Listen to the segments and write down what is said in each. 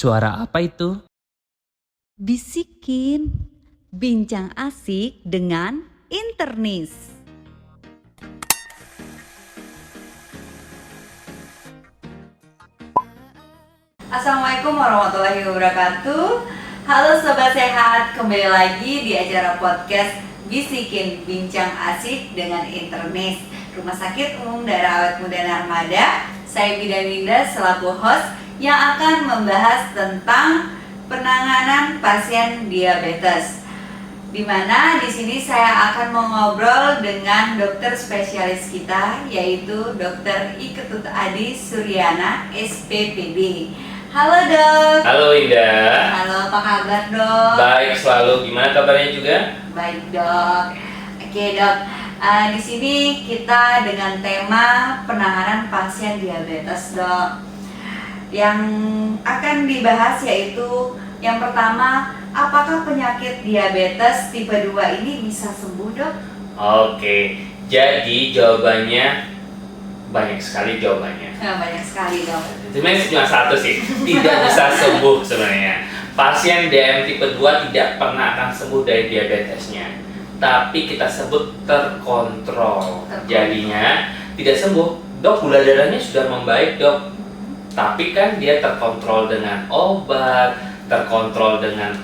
Suara apa itu? Bisikin, bincang asik dengan internis. Assalamualaikum warahmatullahi wabarakatuh. Halo Sobat Sehat, kembali lagi di acara podcast Bisikin, bincang asik dengan internis, Rumah Sakit Umum Daerah Awet Muda Narmada. Saya Bidan Winda selaku host yang akan membahas tentang penanganan pasien diabetes. Di mana di sini saya akan mengobrol dengan dokter spesialis kita, yaitu Dr. Iketut Adi Suryana, SPPD. Halo dok. Halo Indah. Halo, apa kabar dok? Baik selalu. Gimana kabarnya juga? Baik dok. Oke dok. Di sini kita dengan tema penanganan pasien diabetes dok. Yang akan dibahas yaitu yang pertama, apakah penyakit diabetes tipe 2 ini bisa sembuh dok? Oke. Jadi jawabannya banyak sekali jawabannya. Banyak sekali dok. Sebenarnya cuma satu sih. Tidak bisa sembuh sebenarnya. Pasien DM tipe 2 tidak pernah akan sembuh dari diabetesnya. Tapi kita sebut terkontrol. Jadinya tidak sembuh. Dok, gula darahnya sudah membaik dok. Tapi kan dia terkontrol dengan obat, terkontrol dengan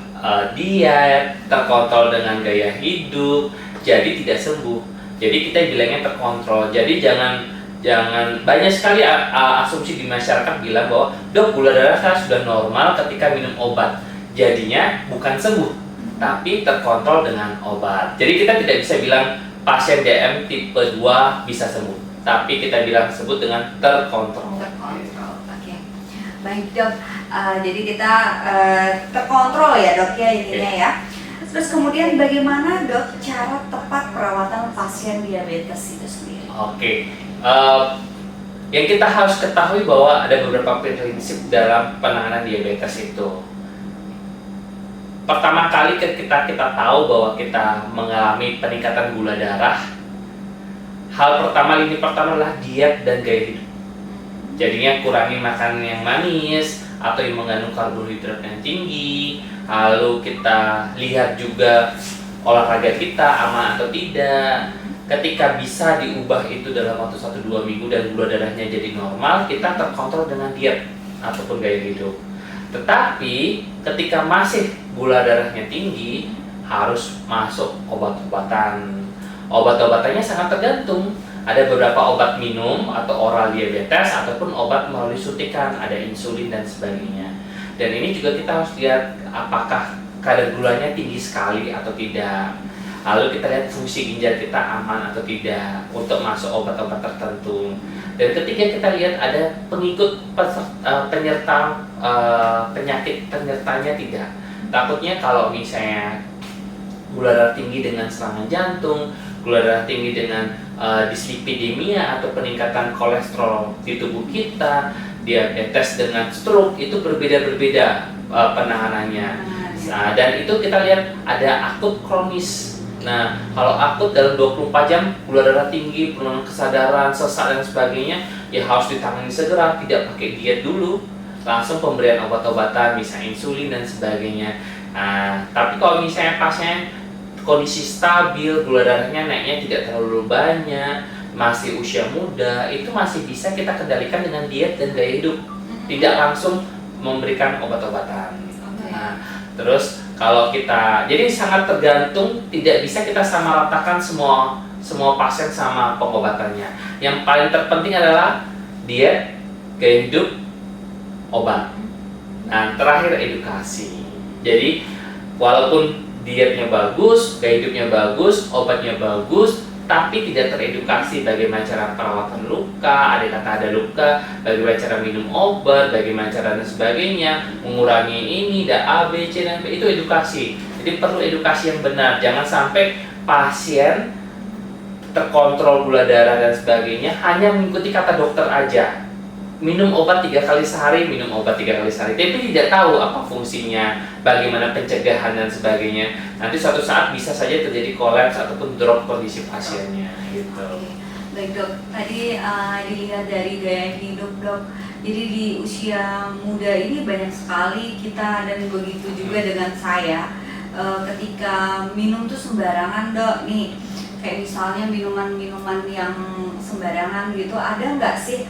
diet, terkontrol dengan gaya hidup. Jadi tidak sembuh. Jadi kita bilangnya terkontrol. Jadi jangan banyak sekali asumsi di masyarakat bilang bahwa dok, gula darah saya sudah normal ketika minum obat. Jadinya bukan sembuh, tapi terkontrol dengan obat. Jadi kita tidak bisa bilang pasien DM tipe 2 bisa sembuh, tapi kita bilang sebut dengan terkontrol. Terkontrol, oke. Baik dok, jadi kita terkontrol ya dok ya intinya ya. Terus kemudian bagaimana dok cara tepat perawatan pasien diabetes itu sendiri? Oke. Yang kita harus ketahui bahwa ada beberapa prinsip dalam penanganan diabetes itu. Pertama kali ketika kita tahu bahwa kita mengalami peningkatan gula darah, lini pertama adalah diet dan gaya hidup. Jadinya kurangi makanan yang manis atau yang mengandung karbohidrat yang tinggi. Lalu kita lihat juga olahraga kita aman atau tidak. Ketika bisa diubah itu dalam waktu 1-2 minggu dan gula darahnya jadi normal, kita terkontrol dengan diet ataupun gaya hidup. Tetapi ketika masih gula darahnya tinggi, harus masuk obat-obatan. Obat-obatannya sangat tergantung. Ada beberapa obat minum atau oral diabetes ataupun obat melalui suntikan, ada insulin dan sebagainya. Dan ini juga kita harus lihat apakah kadar gulanya tinggi sekali atau tidak. Lalu kita lihat fungsi ginjal kita aman atau tidak untuk masuk obat-obat tertentu. Dan ketika kita lihat ada pengikut penyerta penyakit penyertanya tidak. Takutnya kalau misalnya gula darah tinggi dengan serangan jantung, gula darah tinggi dengan dislipidemia atau peningkatan kolesterol di tubuh kita, diabetes dengan stroke, itu berbeda-berbeda penanganannya. Dan itu kita lihat ada akut kronis. Nah, kalau akut dalam 24 jam gula darah tinggi, penurunan kesadaran, sesak dan sebagainya, ya harus ditangani segera, tidak pakai diet dulu, langsung pemberian obat-obatan, misalnya insulin dan sebagainya. Nah, tapi kalau misalnya pasien kondisi stabil, gula darahnya naiknya tidak terlalu banyak, masih usia muda, itu masih bisa kita kendalikan dengan diet dan gaya hidup, tidak langsung memberikan obat-obatan. Nah, terus kalau kita, jadi sangat tergantung, tidak bisa kita samaratakan semua pasien sama pengobatannya. Yang paling terpenting adalah diet, gaya hidup, obat. Nah, terakhir edukasi. Jadi walaupun dietnya bagus, gaya hidupnya bagus, obatnya bagus, tapi tidak teredukasi bagaimana cara perawatan luka, ada luka, bagaimana cara minum obat, bagaimana cara dan sebagainya, mengurangi ini, dan A, B, C, dan B, itu edukasi. Jadi perlu edukasi yang benar, jangan sampai pasien terkontrol gula darah dan sebagainya hanya mengikuti kata dokter aja. Minum obat 3 kali sehari, tapi tidak tahu apa fungsinya, bagaimana pencegahan dan sebagainya. Nanti suatu saat bisa saja terjadi kolaps ataupun drop kondisi pasiennya gitu. Baik dok, tadi dilihat dari gaya hidup dok, jadi di usia muda ini banyak sekali kita dan begitu juga dengan saya ketika minum tuh sembarangan dok nih, kayak misalnya minuman-minuman yang sembarangan gitu, ada nggak sih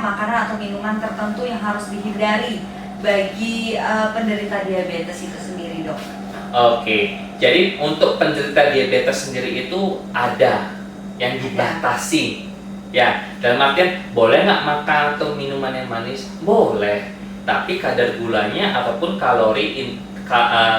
makanan atau minuman tertentu yang harus dihindari bagi penderita diabetes itu sendiri dok? Oke, jadi untuk penderita diabetes sendiri itu ada yang dibatasi. Ya, dalam artian boleh nggak makan atau minuman yang manis? Boleh, tapi kadar gulanya ataupun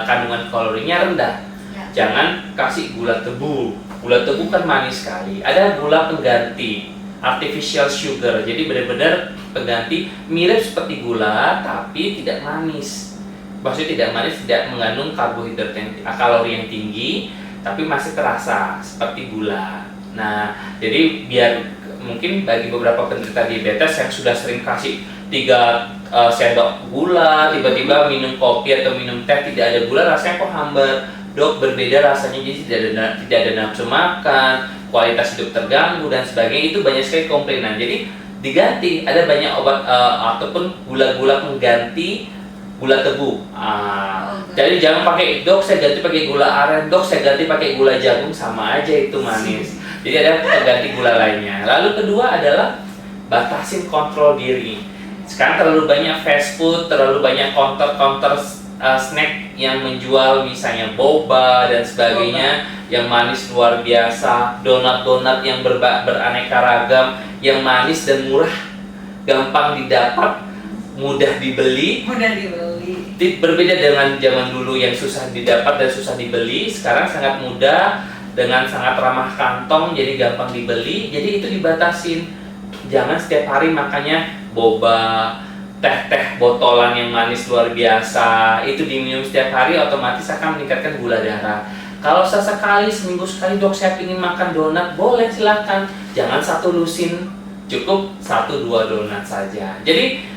kandungan kalorinya rendah. Ya. Jangan kasih gula tebu. Gula tebu kan manis sekali. Ada gula pengganti, artificial sugar. Jadi benar-benar pengganti mirip seperti gula tapi tidak manis. Maksudnya tidak manis, tidak mengandung karbohidrat kalori yang tinggi, tapi masih terasa seperti gula. Nah, jadi biar mungkin bagi beberapa penderita diabetes yang sudah sering kasih 3 sendok gula, tiba-tiba minum kopi atau minum teh tidak ada gula, rasanya kok hambar. Dok, berbeda rasanya, jadi tidak ada nafsu makan, kualitas hidup terganggu dan sebagainya. Itu banyak sekali komplainan. Jadi diganti, ada banyak obat ataupun gula-gula pengganti gula tebu. Jadi jangan pakai, dok saya ganti pakai gula aren, dok saya ganti pakai gula jagung, sama aja itu manis. Jadi ada pengganti gula lainnya. Lalu kedua adalah batasin kontrol diri. Sekarang terlalu banyak fast food, terlalu banyak counter snack yang menjual misalnya boba dan sebagainya, yang manis luar biasa, donat yang beraneka ragam, yang manis dan murah, gampang didapat, mudah dibeli. Berbeda dengan zaman dulu yang susah didapat dan susah dibeli, sekarang sangat mudah dengan sangat ramah kantong, jadi gampang dibeli. Jadi itu dibatasin. Jangan setiap hari makannya boba, teh botolan yang manis luar biasa. Itu diminum setiap hari, otomatis akan meningkatkan gula darah. Kalau sesekali, seminggu sekali, dok saya ingin makan donat, boleh silakan. Jangan 1 lusin, cukup 1-2 donat saja. Jadi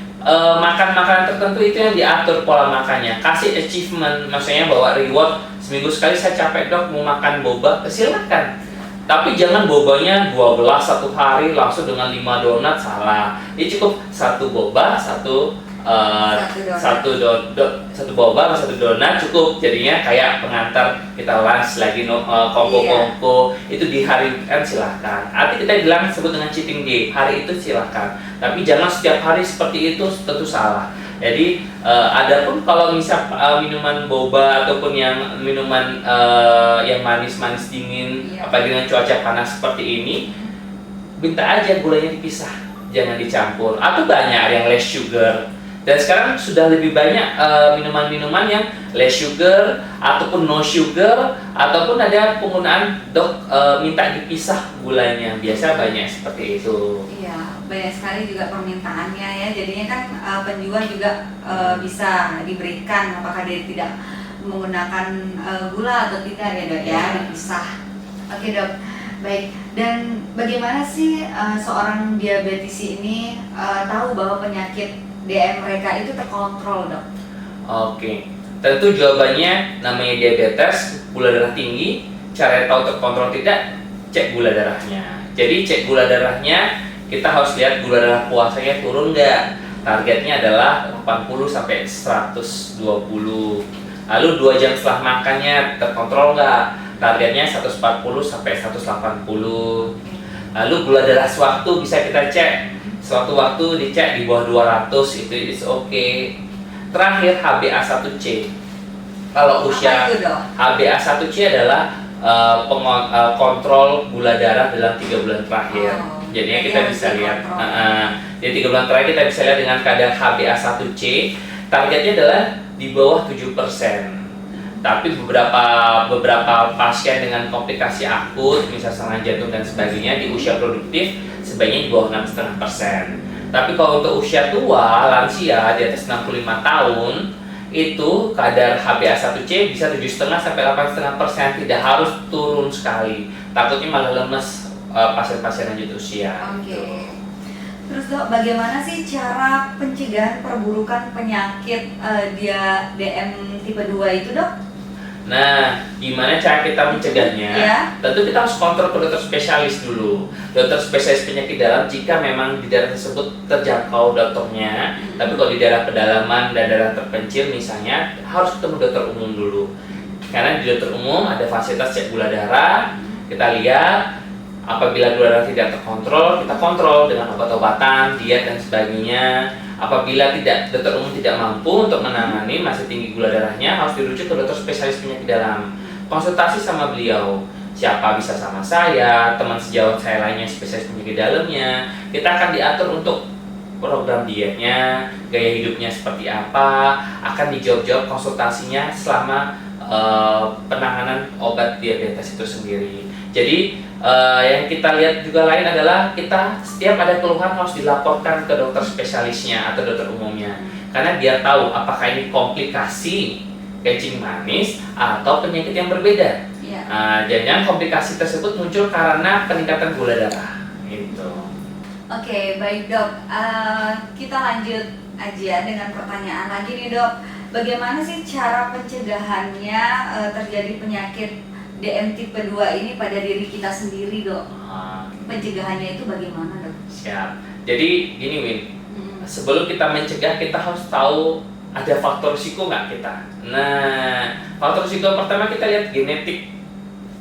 makan makanan tertentu itu yang diatur pola makannya. Kasih achievement, maksudnya bawa reward. Seminggu sekali saya capek dok mau makan boba, silakan. Tapi jangan bobanya 12 1 hari langsung dengan 5 donat, salah. Ini cukup 1 boba, 1 boba sama 1 donat cukup. Jadinya kayak pengantar kita lunch lagi, kongko itu di hari kan silahkan. Arti kita bilang sebut dengan cheating day, hari itu silahkan. Tapi jangan setiap hari seperti itu, tentu salah. Jadi adapun kalau misal minuman boba ataupun yang minuman yang manis-manis dingin, apalagi dengan cuaca panas seperti ini, minta aja gulanya dipisah, jangan dicampur. Atau banyak yang less sugar. Dan sekarang sudah lebih banyak minuman-minuman yang less sugar ataupun no sugar, ataupun ada penggunaan dok minta dipisah gulanya. Biasa banyak seperti itu. Iya, banyak sekali juga permintaannya ya. Jadinya kan penjual juga bisa diberikan apakah dia tidak menggunakan gula atau tidak ya dok ya, dipisah. Oke dok, baik. Dan bagaimana sih seorang diabetes ini tahu bahwa penyakit DM mereka itu terkontrol dok? Oke, tentu jawabannya namanya diabetes, gula darah tinggi. Cara tahu terkontrol tidak, cek gula darahnya. Jadi cek gula darahnya, kita harus lihat gula darah puasanya turun nggak. Targetnya adalah 80 sampai 120. Lalu 2 jam setelah makannya terkontrol nggak. Targetnya 140 sampai 180. Lalu gula darah sewaktu bisa kita cek. Suatu waktu dicek di bawah 200, itu is okay. Terakhir HbA1c. Kalau usia HbA1c adalah kontrol gula darah dalam 3 bulan terakhir. Jadinya kita bisa lihat di 3 bulan terakhir kita bisa lihat dengan kadar HbA1c. Targetnya adalah di bawah 7%. Tapi beberapa pasien dengan komplikasi akut, misalnya serangan jantung dan sebagainya, di usia produktif sebaiknya di bawah 6,5%. Tapi kalau untuk usia tua, lansia di atas 65 tahun, itu kadar HbA1c bisa 7,5 sampai 8,5%. Tidak harus turun sekali. Takutnya malah lemes pasien-pasien lanjut usia. Oke. Terus dok, bagaimana sih cara pencegahan perburukan penyakit DM tipe 2 itu dok? Nah, gimana cara kita mencegahnya? Ya. Tentu kita harus kontrol ke dokter spesialis dulu. Dokter spesialis penyakit dalam jika memang di daerah tersebut terjangkau dokternya. Tapi kalau di daerah pedalaman dan daerah terpencil misalnya, harus ketemu dokter umum dulu. Karena di dokter umum ada fasilitas cek gula darah. Kita lihat apabila gula darah tidak terkontrol, kita kontrol dengan obat-obatan, diet dan sebagainya. Apabila dokter umum tidak mampu untuk menangani masih tinggi gula darahnya, harus dirujuk ke dokter spesialis penyakit dalam. Konsultasi sama beliau. Siapa bisa sama saya, teman sejawat saya lainnya spesialis penyakit dalamnya. Kita akan diatur untuk program dietnya, gaya hidupnya seperti apa, akan dijawab-jawab konsultasinya selama penanganan obat diabetes itu sendiri. Jadi yang kita lihat juga lain adalah kita setiap ada keluhan harus dilaporkan ke dokter spesialisnya atau dokter umumnya, karena dia tahu apakah ini komplikasi kencing manis atau penyakit yang berbeda. Ya. Jangan komplikasi tersebut muncul karena peningkatan gula darah. Gitu. Oke, baik dok. Kita lanjut aja dengan pertanyaan lagi nih dok. Bagaimana sih cara pencegahannya terjadi penyakit DM tipe 2 ini pada diri kita sendiri dok? Pencegahannya itu bagaimana dok? Siap. Jadi gini Win, sebelum kita mencegah kita harus tahu ada faktor risiko nggak kita. Nah, faktor risiko pertama kita lihat genetik.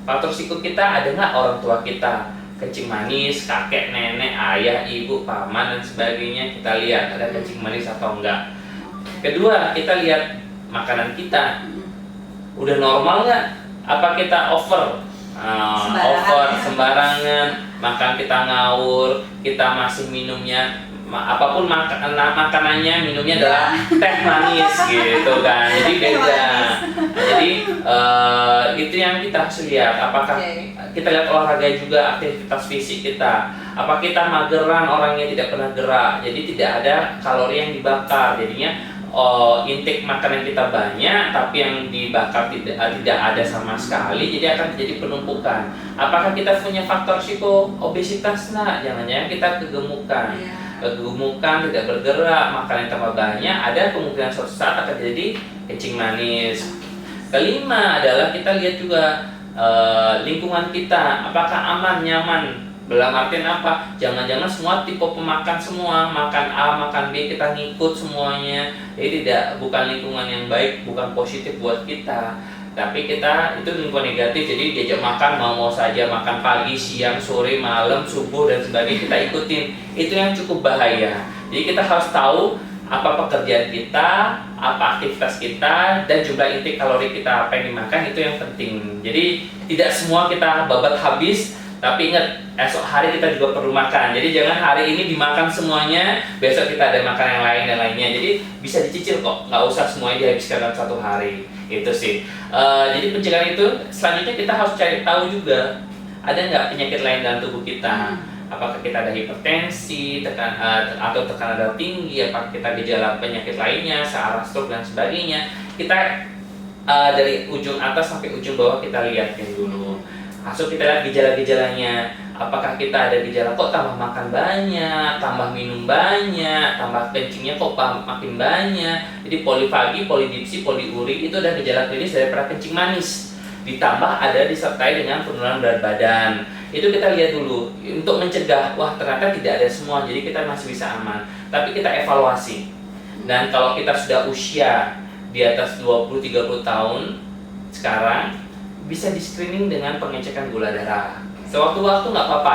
Faktor risiko kita ada nggak orang tua kita kencing manis, kakek, nenek, ayah, ibu, paman dan sebagainya, kita lihat ada kencing manis atau enggak. Kedua, kita lihat makanan kita udah normal nggak? Apa kita over sembarangan, makan kita ngawur, kita masih minumnya apapun makanannya, minumnya adalah teh manis gitu kan. Jadi beda. Jadi itu yang kita harus lihat. Apakah kita lihat olahraga juga, aktivitas fisik kita. Apa kita mageran, orangnya tidak pernah gerak, jadi tidak ada kalori yang dibakar. Jadinya intake makanan kita banyak, tapi yang dibakar tidak ada sama sekali, jadi akan terjadi penumpukan. Apakah kita punya faktor risiko obesitas? Nah, jangan-jangan kita kegemukan. Kegemukan, tidak bergerak, makanan tambah banyak, ada kemungkinan suatu saat akan jadi kencing manis. Kelima adalah kita lihat juga lingkungan kita, apakah aman, nyaman. Dalam artian apa? Jangan-jangan semua tipe pemakan semua, makan A, makan B, kita ngikut semuanya. Jadi bukan lingkungan yang baik, bukan positif buat kita. Tapi kita itu lingkungan negatif, jadi diajak makan mau saja, makan pagi, siang, sore, malam, subuh dan sebagainya kita ikutin. Itu yang cukup bahaya. Jadi kita harus tahu apa pekerjaan kita, apa aktivitas kita, dan jumlah intake kalori kita apa yang dimakan, itu yang penting. Jadi tidak semua kita babat habis, tapi ingat esok hari kita juga perlu makan. Jadi jangan hari ini dimakan semuanya, besok kita ada makan yang lain dan lainnya. Jadi bisa dicicil kok, nggak usah semuanya dihabiskan dalam satu hari. Itu sih. Jadi pencegahan itu selanjutnya kita harus cari tahu juga ada nggak penyakit lain dalam tubuh kita. Apakah kita ada hipertensi, atau tekanan darah tinggi, apakah kita gejala penyakit lainnya, searah stroke dan sebagainya. Kita dari ujung atas sampai ujung bawah kita lihatin dulu. Masuk kita lihat gejala-gejalanya. Apakah kita ada gejala kok tambah makan banyak, tambah minum banyak, tambah kencingnya kok makin banyak. Jadi polifagi, polidipsi, poliuri itu adalah gejala klinis daripada kencing manis. Ditambah ada disertai dengan penurunan berat badan. Itu kita lihat dulu untuk mencegah, wah ternyata tidak ada semua, jadi kita masih bisa aman. Tapi kita evaluasi. Dan kalau kita sudah usia di atas 20-30 tahun sekarang, bisa di screening dengan pengecekan gula darah. Sewaktu-waktu nggak apa-apa,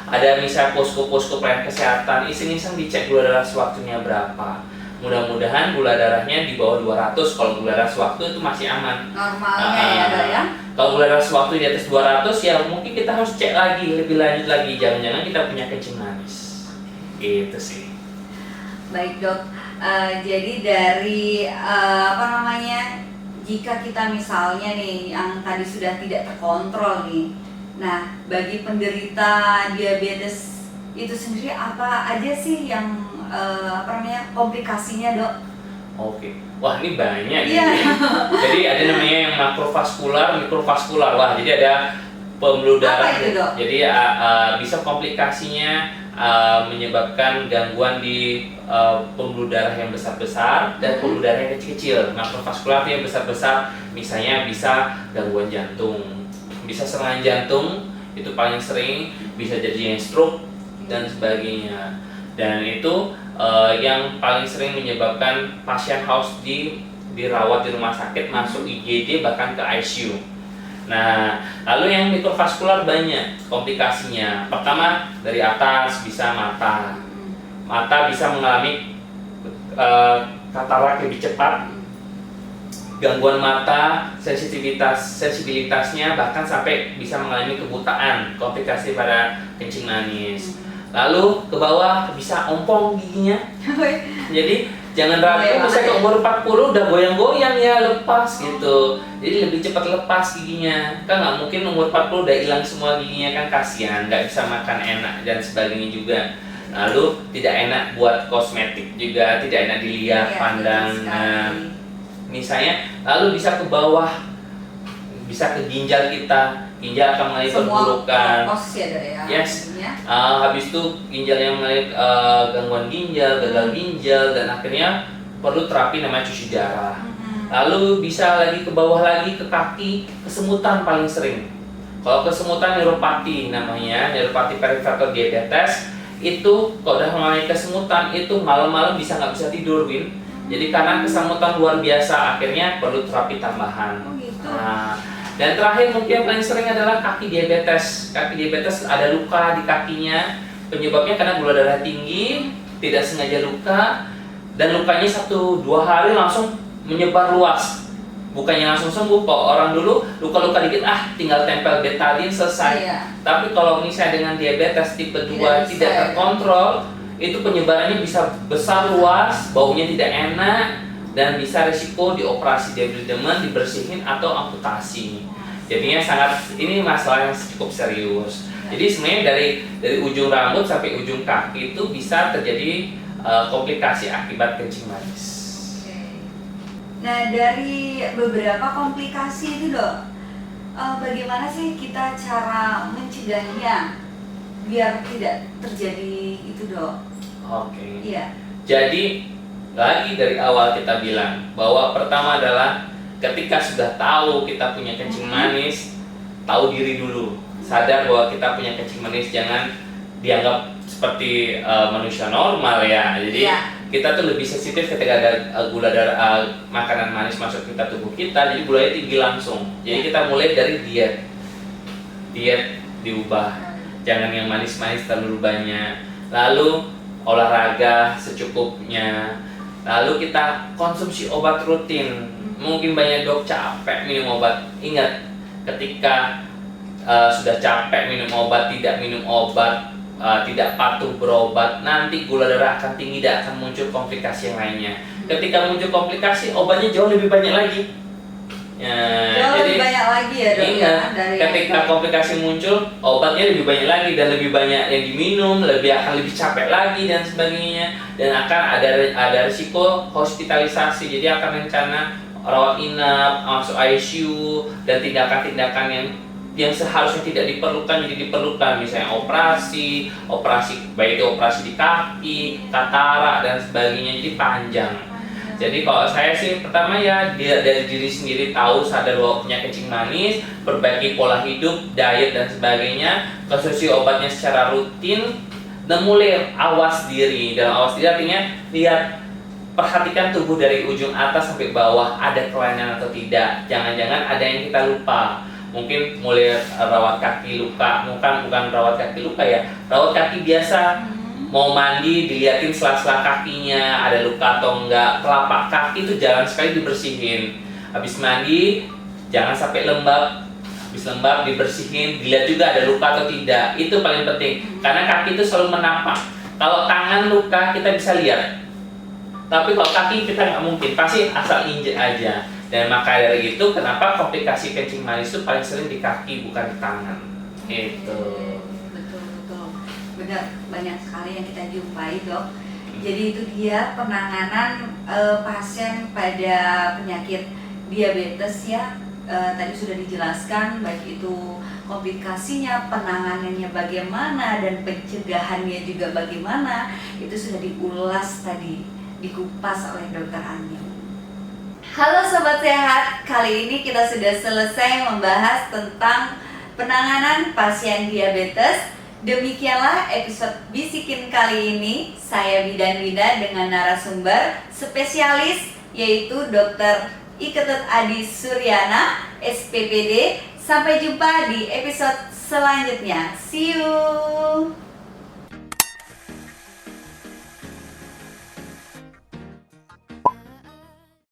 ada misalnya posko-posko pelayanan kesehatan, iseng-iseng dicek gula darah sewaktunya berapa. Mudah-mudahan gula darahnya di bawah 200, kalau gula darah sewaktu itu masih aman. Normalnya ya. Kalau gula darah sewaktu di atas 200 ya mungkin kita harus cek lagi, lebih lanjut lagi, jangan-jangan kita punya kencing manis. Gitu sih. Baik dok, jadi dari jika kita misalnya nih yang tadi sudah tidak terkontrol nih, nah bagi penderita diabetes itu sendiri apa aja sih yang komplikasinya dok? Oke, wah ini banyak ya. Jadi ada namanya yang makrovaskular, mikrovaskular. Wah, jadi ada pembuluh darah. Apa itu dok? Jadi bisa komplikasinya menyebabkan gangguan di pembuluh darah yang besar-besar dan pembuluh darah yang kecil-kecil. Makrovaskular yang besar-besar, misalnya bisa gangguan jantung, bisa serangan jantung, itu paling sering, bisa jadi stroke dan sebagainya. Dan itu yang paling sering menyebabkan pasien harus dirawat di rumah sakit, masuk IGD bahkan ke ICU. Nah, lalu yang mikrovaskular banyak komplikasinya. Pertama, dari atas bisa mata. Mata bisa mengalami katarak lebih cepat. Gangguan mata, sensibilitasnya bahkan sampai bisa mengalami kebutaan, komplikasi pada kencing manis. Lalu ke bawah bisa ompong giginya. Jadi jangan ragu, misalnya ke umur 40 udah goyang-goyang ya, lepas gitu. Jadi lebih cepat lepas giginya. Kan nggak mungkin umur 40 udah hilang semua giginya, kan kasihan, nggak bisa makan enak dan sebagainya juga. Lalu tidak enak buat kosmetik juga, tidak enak dilihat, pandang. Misalnya lalu bisa ke bawah, bisa ke ginjal kita. Ginjal akan mengalami perburukan. Yes. Habis itu ginjal yang mengalami gangguan ginjal, gagal ginjal, dan akhirnya perlu terapi namanya cuci darah. Lalu bisa lagi ke bawah lagi ke kaki, kesemutan paling sering. Kalau kesemutan neuropati namanya, neuropati peripheral diabetes, itu kalau udah mengalami kesemutan itu malam-malam bisa nggak bisa tidur, Win. Jadi karena kesemutan luar biasa, akhirnya perlu terapi tambahan. Dan terakhir mungkin paling sering adalah kaki diabetes. Kaki diabetes ada luka di kakinya, penyebabnya karena gula darah tinggi, tidak sengaja luka, dan lukanya 1-2 hari langsung menyebar luas. Bukannya langsung sembuh, kok orang dulu luka-luka dikit, tinggal tempel betadine selesai. Tapi kalau misalnya dengan diabetes tipe 2 tidak terkontrol, itu penyebarannya bisa besar luas, baunya tidak enak, dan bisa risiko dioperasi debridement, dibersihin atau amputasi. Jadinya ini masalah yang cukup serius. Jadi sebenarnya dari ujung rambut sampai ujung kaki itu bisa terjadi komplikasi akibat kencing manis. Nah, dari beberapa komplikasi itu, Dok, bagaimana sih kita cara mencegahnya biar tidak terjadi itu, Dok? Oke. Iya. Jadi lagi dari awal kita bilang bahwa pertama adalah ketika sudah tahu kita punya kencing manis, tahu diri dulu, sadar bahwa kita punya kencing manis, jangan dianggap seperti manusia normal ya. Jadi kita tuh lebih sensitif ketika ada gula darah, makanan manis masuk kita tubuh kita, jadi gulanya tinggi langsung. Jadi kita mulai dari diet diubah, jangan yang manis-manis terlalu banyak. Lalu olahraga secukupnya. Lalu kita konsumsi obat rutin. Mungkin banyak dok capek minum obat. Ingat, ketika sudah capek minum obat, tidak minum obat, tidak patuh berobat, nanti gula darah akan tinggi dan akan muncul komplikasi yang lainnya. Ketika muncul komplikasi, obatnya jauh lebih banyak lagi. Lebih banyak lagi ya, dok. Ingat, ketika komplikasi muncul, obatnya lebih banyak lagi dan lebih banyak yang diminum, akan lebih capek lagi dan sebagainya, dan akan ada risiko hospitalisasi. Jadi akan rencana rawat inap, masuk ICU, dan tindakan-tindakan yang seharusnya tidak diperlukan jadi diperlukan, misalnya operasi baik itu operasi di kaki, katarak dan sebagainya, jadi panjang. Jadi kalau saya sih pertama ya dari diri sendiri tahu, sadar bahwa punya kencing manis, perbaiki pola hidup, diet dan sebagainya, konsumsi obatnya secara rutin, dan mulai awas diri. Dan awas diri artinya perhatikan tubuh dari ujung atas sampai bawah, ada kelainan atau tidak. Jangan-jangan ada yang kita lupa. Mungkin mulai rawat kaki luka, bukan rawat kaki luka ya, rawat kaki biasa. Mau mandi dilihatin sela-sela kakinya ada luka atau enggak, telapak kaki itu jarang sekali dibersihin. Habis mandi jangan sampai lembab, habis lembab dibersihin, dilihat juga ada luka atau tidak. Itu paling penting, karena kaki itu selalu menapak. Kalau tangan luka kita bisa lihat, tapi kalau kaki kita nggak mungkin, pasti asal injek aja. Dan maka dari itu kenapa komplikasi kencing manis itu paling sering di kaki bukan di tangan. Itu benar, banyak sekali yang kita jumpai, dok. Jadi itu dia penanganan pasien pada penyakit diabetes ya. Tadi sudah dijelaskan baik itu komplikasinya, penanganannya bagaimana, dan pencegahannya juga bagaimana, itu sudah diulas tadi, dikupas oleh Dokter Ani. Halo Sobat Sehat, kali ini kita sudah selesai membahas tentang penanganan pasien diabetes. Demikianlah episode Bisikin kali ini. Saya Bidan Wida dengan narasumber spesialis yaitu Dr. Iketut Adi Suryana, SPPD. Sampai jumpa di episode selanjutnya. See you.